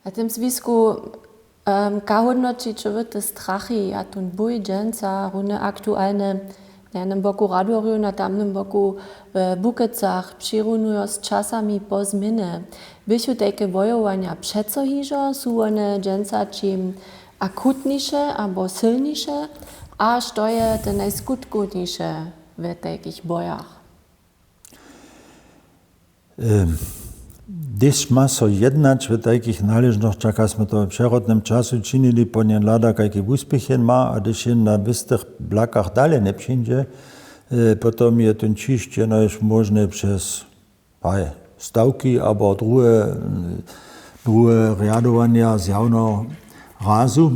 A tym związku kahodnoci czy wy te strachy, a ten bój dżęca, różne aktualne na jednym boku Radoriu, na tamnym boku w Bukecach przyrównuje z czasami po zmiany. Były takie wojowania przeco hiżo, są one dżęca czym akutniejsze albo silniejsze, aż to jest te najskutkuniejsze w takich bojach. Gdyż ma so jednać w takich należnościach, jak jsme to w przerodnym czasu czynili, ponieważ lada jakie uspěchy ma, a gdyż się na wystych blakach dalej nie przyjdzie, potom je ten čišť no już możny przez stawki, albo drugie riadowania z javného razu.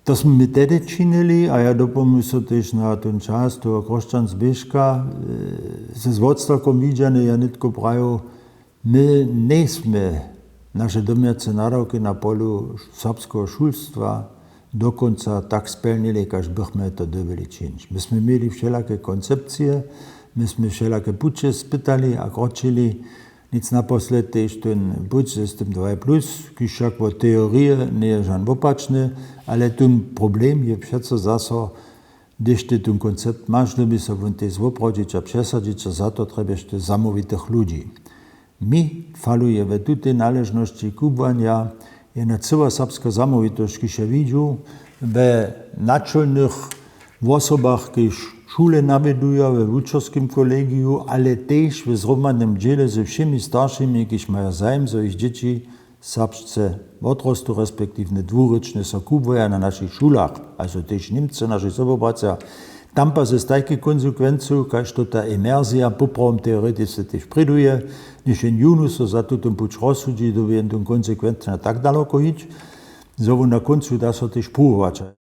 To jsme my tedy činili, a ja dopomysl też na ten czas toho Krošťan Zbyška, se zvodstakom vidjane, ja nitko prajo, my nejsme naše domáce nadawki na polu serbského šulstva dokonca tak spełnili, jak bychom to dobili činić. Myśmy mieli wszelakie koncepcje, myśmy wszelakie pucze spytali a kročili, nic naposled też ten puč System 2+, kiż jako teorie nie jest żaden opaczny, ale ten problem je přece zase, když ty ten koncept masz, żeby se von tej zwoprodzić a przesadzić, a za to trebaš ty zamówitych ludzi. Mi faluje we tutaj należności kubwania je na cała serbska zamówitość, kiż ja widziu, we naczelnych osobach, kiż szule nawiedują, we uczorskim kolegiu, ale też w zromadnym dziele ze wszemi starszymi, kiż mają zajem, że ich dzieci serbsce odrostu, respektywnie dwuryczne so kubwają na naszych szulach, also też Niemcy, nasi sobobracia. Tam pa se z takich konsekwencu, kaž to ta imerzija popravom teoretice też priduje, když in junu so za tuto puč rozsudzi, do ten konsekventne tak daleko ić, so na koncu da so też próbować.